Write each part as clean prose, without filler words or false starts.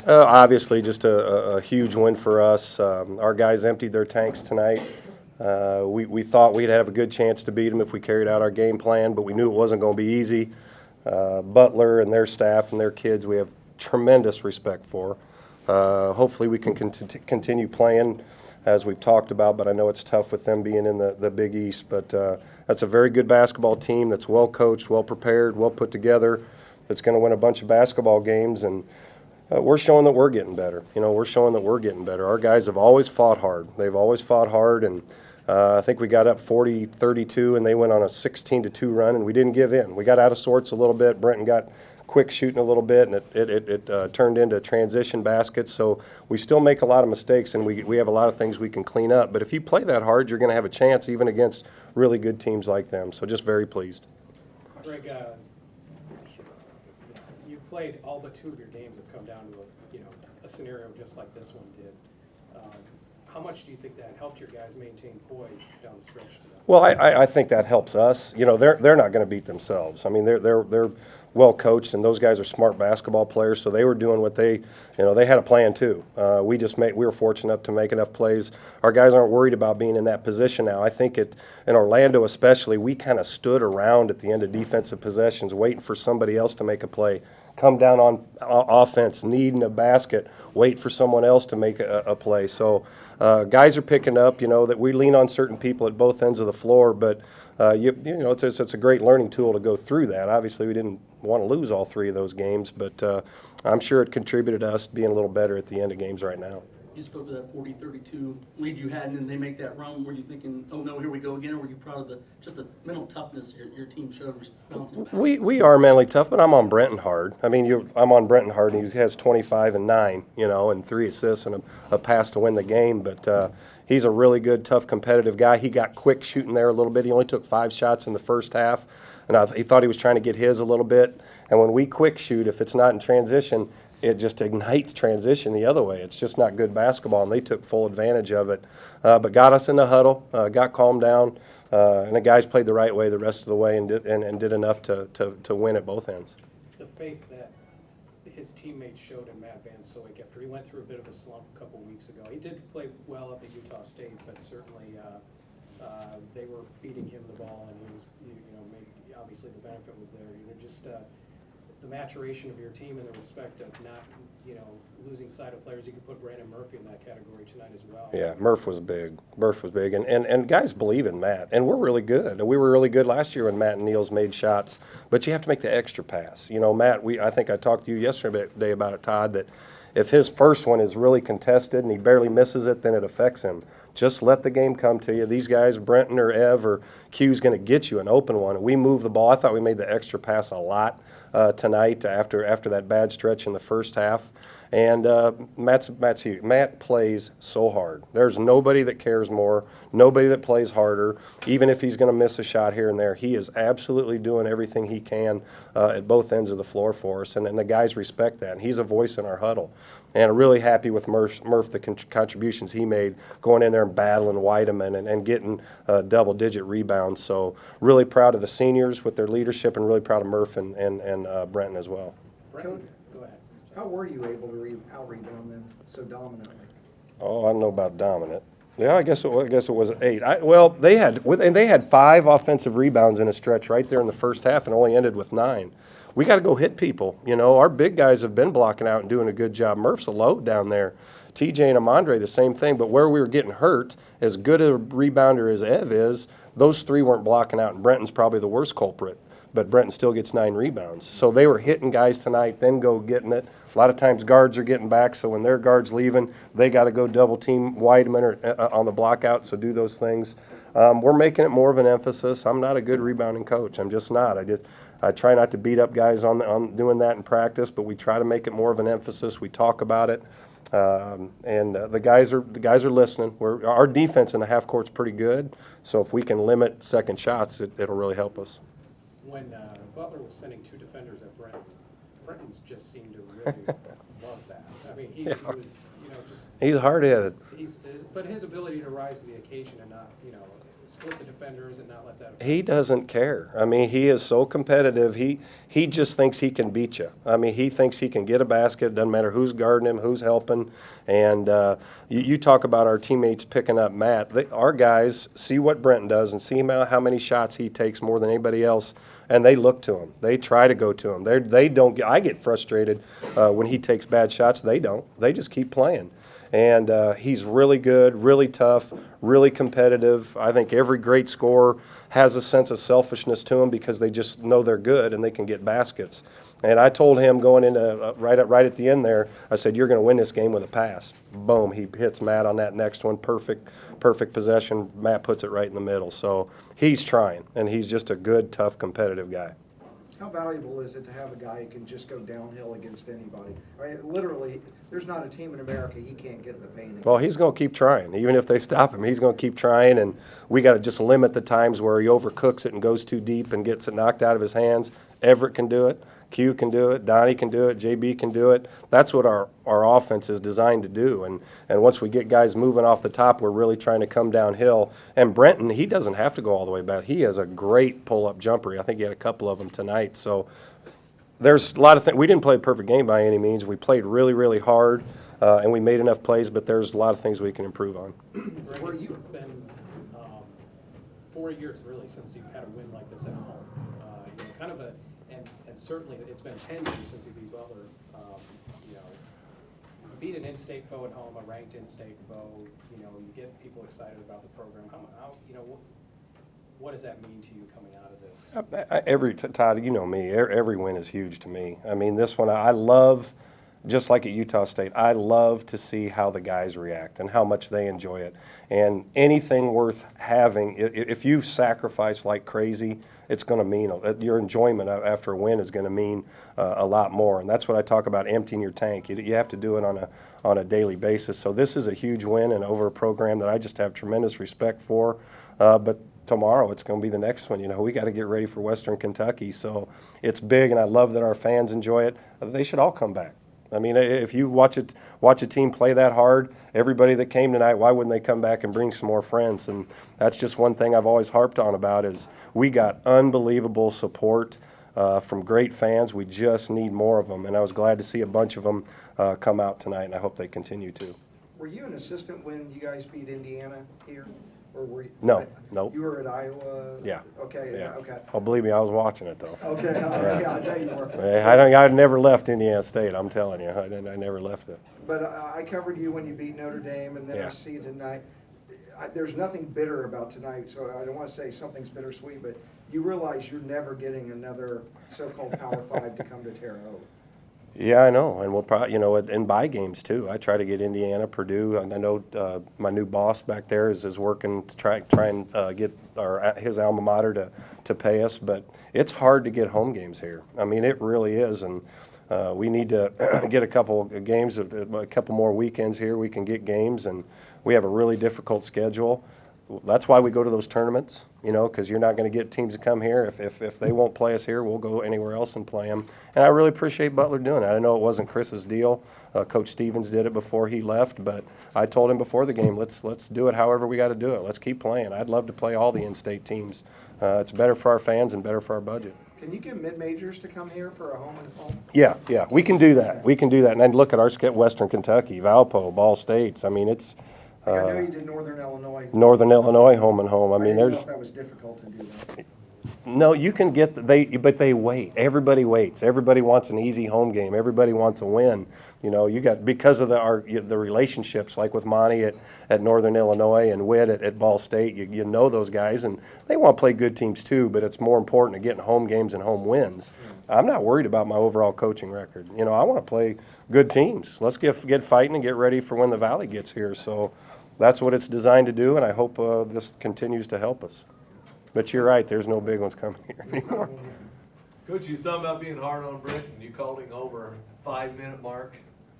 Obviously, just a huge win for us. Our guys emptied their tanks tonight. We thought we'd have a good chance to beat them if we carried out our game plan, but we knew it wasn't going to be easy. Butler and their staff and their kids, we have tremendous respect for. Hopefully, we can continue playing as we've talked about, but I know it's tough with them being in the Big East. But that's a very good basketball team that's well coached, well prepared, well put together, that's going to win a bunch of basketball games. And we're showing that we're getting better. We're showing that we're getting better. Our guys have always fought hard. They've always fought hard, and I think we got up 40-32, and they went on a 16-2 run, and we didn't give in. We got out of sorts a little bit. Brenton got quick shooting a little bit, and it turned into transition baskets. So we still make a lot of mistakes, and we have a lot of things we can clean up. But if you play that hard, you're going to have a chance even against really good teams like them. So just very pleased. Greg, you've played all but two of your games have come down to a scenario just like this one did. How much do you think that helped your guys maintain poise down the stretch today? Well, I think that helps us. They're not going to beat themselves. I mean, they're well coached, and those guys are smart basketball players. So they were doing what they had a plan too. We were fortunate enough to make enough plays. Our guys aren't worried about being in that position now. I think in Orlando especially, we kind of stood around at the end of defensive possessions, waiting for somebody else to make a play. Come down on offense, needing a basket, wait for someone else to make a play. So guys are picking up, that we lean on certain people at both ends of the floor, but it's a great learning tool to go through that. Obviously, we didn't want to lose all three of those games, but I'm sure it contributed to us being a little better at the end of games right now. You spoke to that 40-32 lead you had, and then they make that run. Were you thinking, oh no, here we go again? Or were you proud of just the mental toughness your team showed bouncing back? We are mentally tough, but I'm on Brenton hard. I mean, I'm on Brenton hard, and he has 25 and 9, and 3 assists and a pass to win the game. But he's a really good, tough, competitive guy. He got quick shooting there a little bit. He only took 5 shots in the first half, and he thought he was trying to get his a little bit. And when we quick shoot, if it's not in transition, it just ignites transition the other way. It's just not good basketball, and they took full advantage of it. But got us in the huddle, got calmed down, and the guys played the right way the rest of the way and did enough to win at both ends. The faith that his teammates showed in Matt Van Soik after he went through a bit of a slump a couple weeks ago. He did play well up at Utah State, but certainly they were feeding him the ball, and he was, maybe obviously the benefit was there. Just the maturation of your team in the respect of not, losing sight of players. You could put Brandon Murphy in that category tonight as well. Yeah, Murph was big. And guys believe in Matt, and we're really good. We were really good last year when Matt and Niels made shots, but you have to make the extra pass. Matt, I think I talked to you yesterday about it, Todd, that if his first one is really contested and he barely misses it, then it affects him. Just let the game come to you. These guys, Brenton or Ev or Q's going to get you an open one. We move the ball. I thought we made the extra pass a lot tonight after that bad stretch in the first half. And Matt's huge. Matt plays so hard. There's nobody that cares more, nobody that plays harder. Even if he's going to miss a shot here and there, he is absolutely doing everything he can at both ends of the floor for us. And the guys respect that. And he's a voice in our huddle. And I'm really happy with Murph the contributions he made, going in there and battling Weideman and getting double-digit rebounds. So really proud of the seniors with their leadership, and really proud of Murph and Brenton as well. Coach, go ahead. How were you able to out-rebound them so dominantly? Oh, I don't know about dominant. Yeah, I guess it was 8. They had 5 offensive rebounds in a stretch right there in the first half, and only ended with 9. We got to go hit people. Our big guys have been blocking out and doing a good job. Murph's a load down there. TJ and Amandre, the same thing. But where we were getting hurt, as good a rebounder as Ev is, those 3 weren't blocking out, and Brenton's probably the worst culprit. But Brenton still gets 9 rebounds. So they were hitting guys tonight, then go getting it. A lot of times guards are getting back, so when their guard's leaving, they got to go double team Weideman or on the block out, so do those things. We're making it more of an emphasis. I'm not a good rebounding coach. I'm just not. I try not to beat up guys on doing that in practice, but we try to make it more of an emphasis. We talk about it, and the guys are listening. Our defense in the half court's pretty good, so if we can limit second shots, it'll really help us. When Butler was sending 2 defenders at Brenton's just seemed to really love that. I mean, he was, just. He's hard-headed. But his ability to rise to the occasion and not, split the defenders and not let that affect He doesn't care. I mean, he is so competitive. He just thinks he can beat you. I mean, he thinks he can get a basket. It doesn't matter who's guarding him, who's helping. And you talk about our teammates picking up Matt. Our guys see what Brenton does and see how many shots he takes more than anybody else, and they look to him. They try to go to him. They don't. I get frustrated when he takes bad shots. They don't. They just keep playing. And he's really good, really tough, really competitive. I think every great scorer has a sense of selfishness to them because they just know they're good and they can get baskets. And I told him going into right at the end there, I said, you're going to win this game with a pass. Boom, he hits Matt on that next one. Perfect possession. Matt puts it right in the middle. So he's trying, and he's just a good, tough, competitive guy. How valuable is it to have a guy who can just go downhill against anybody? Right? Literally, there's not a team in America he can't get in the paint against. Well, he's going to keep trying. Even if they stop him, he's going to keep trying, and we got to just limit the times where he overcooks it and goes too deep and gets it knocked out of his hands. Everett can do it. Q can do it. Donnie can do it. JB can do it. That's what our offense is designed to do. And once we get guys moving off the top, we're really trying to come downhill. And Brenton, he doesn't have to go all the way back. He has a great pull-up jumper. I think he had a couple of them tonight. So there's a lot of things. We didn't play a perfect game by any means. We played really, really hard, and we made enough plays, but there's a lot of things we can improve on. Greg, it's been 4 years, really, since you've had a win like this at home. Kind of and certainly it's been 10 years since you beat Butler. You beat an in-state foe at home, a ranked in-state foe. You get people excited about the program. What does that mean to you coming out of this? Todd, you know me. Every win is huge to me. I mean, this one I love. Just like at Utah State, I love to see how the guys react and how much they enjoy it. And anything worth having, if you sacrifice like crazy, it's going to mean, your enjoyment after a win is going to mean a lot more. And that's what I talk about, emptying your tank. You have to do it on a daily basis. So this is a huge win and over a program that I just have tremendous respect for. But tomorrow it's going to be the next one. We got to get ready for Western Kentucky. So it's big, and I love that our fans enjoy it. They should all come back. I mean, if you watch a team play that hard, everybody that came tonight, why wouldn't they come back and bring some more friends? And that's just one thing I've always harped on about is we got unbelievable support from great fans. We just need more of them, and I was glad to see a bunch of them come out tonight, and I hope they continue to. Were you an assistant when you guys beat Indiana here? Or were you? No, nope. You were at Iowa? Yeah. Okay, Yeah. okay. Oh, believe me, I was watching it, though. Okay, all right, yeah, I know you were. I never left Indiana State, I'm telling you. I never left it. But I covered you when you beat Notre Dame, and then Yeah. I see you tonight. There's nothing bitter about tonight, so I don't want to say something's bittersweet, but you realize you're never getting another so-called Power 5 to come to Terre Haute. Yeah, I know, and we'll probably, in bye games too. I try to get Indiana, Purdue. And I know my new boss back there is working to try and get his alma mater to pay us, but it's hard to get home games here. I mean, it really is, and we need to get a couple of games, a couple more weekends here. We can get games, and we have a really difficult schedule. That's why we go to those tournaments, because you're not going to get teams to come here. If they won't play us here, we'll go anywhere else and play them. And I really appreciate Butler doing it. I know it wasn't Chris's deal. Coach Stevens did it before he left, but I told him before the game, let's do it however we got to do it. Let's keep playing. I'd love to play all the in-state teams. It's better for our fans and better for our budget. Can you get mid-majors to come here for a home and home? Yeah, we can do that. We can do that. And then look at our Western Kentucky, Valpo, Ball States. I mean, it's I know you did Northern Illinois. Northern Illinois home and home. I mean, didn't know there's if that was difficult to do that. no. You can get but they wait. Everybody waits. Everybody wants an easy home game. Everybody wants a win. You got because of the relationships like with Monty at Northern Illinois and Witt at Ball State. You know those guys, and they want to play good teams too. But it's more important to getting home games and home wins. I'm not worried about my overall coaching record. I want to play good teams. Let's get fighting and get ready for when the Valley gets here. So. That's what it's designed to do, and I hope this continues to help us. But you're right, there's no big ones coming here anymore. Coach, you was talking about being hard on Brenton. You called him over 5-minute mark.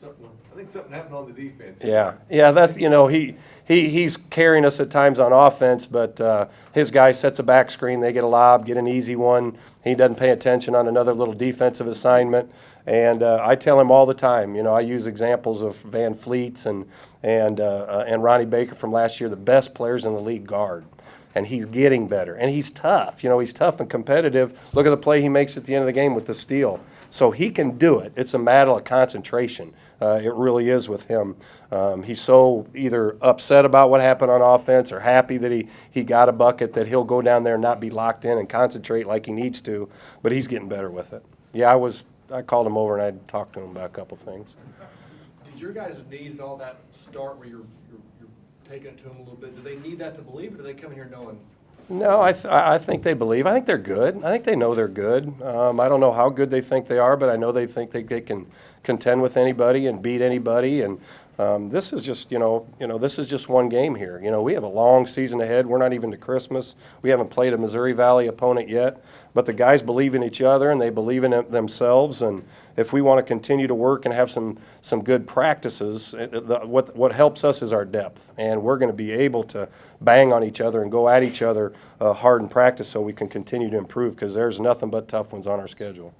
I think something happened on the defense. Yeah, that's he's carrying us at times on offense, but his guy sets a back screen, they get a lob, get an easy one. He doesn't pay attention on another little defensive assignment. And I tell him all the time, I use examples of Van Fleets and Ronnie Baker from last year, the best players in the league guard. and he's getting better. And he's tough. You know, he's tough and competitive. Look at the play he makes at the end of the game with the steal. So he can do it. It's a matter of concentration. It really is with him. He's so either upset about what happened on offense or happy that he got a bucket that he'll go down there and not be locked in and concentrate like he needs to, but he's getting better with it. Yeah, I called him over and I talked to him about a couple things. Did your guys need all that start where you're taking it to them a little bit? Do they need that to believe, or do they come in here knowing? No, I think they believe. I think they're good. I think they know they're good. I don't know how good they think they are, but I know they think they can contend with anybody and beat anybody. And this is just, this is just one game here. You know, we have a long season ahead. We're not even to Christmas. We haven't played a Missouri Valley opponent yet. But the guys believe in each other and they believe in themselves. And if we want to continue to work and have some good practices, what helps us is our depth. And we're going to be able to bang on each other and go at each other hard in practice so we can continue to improve, because there's nothing but tough ones on our schedule.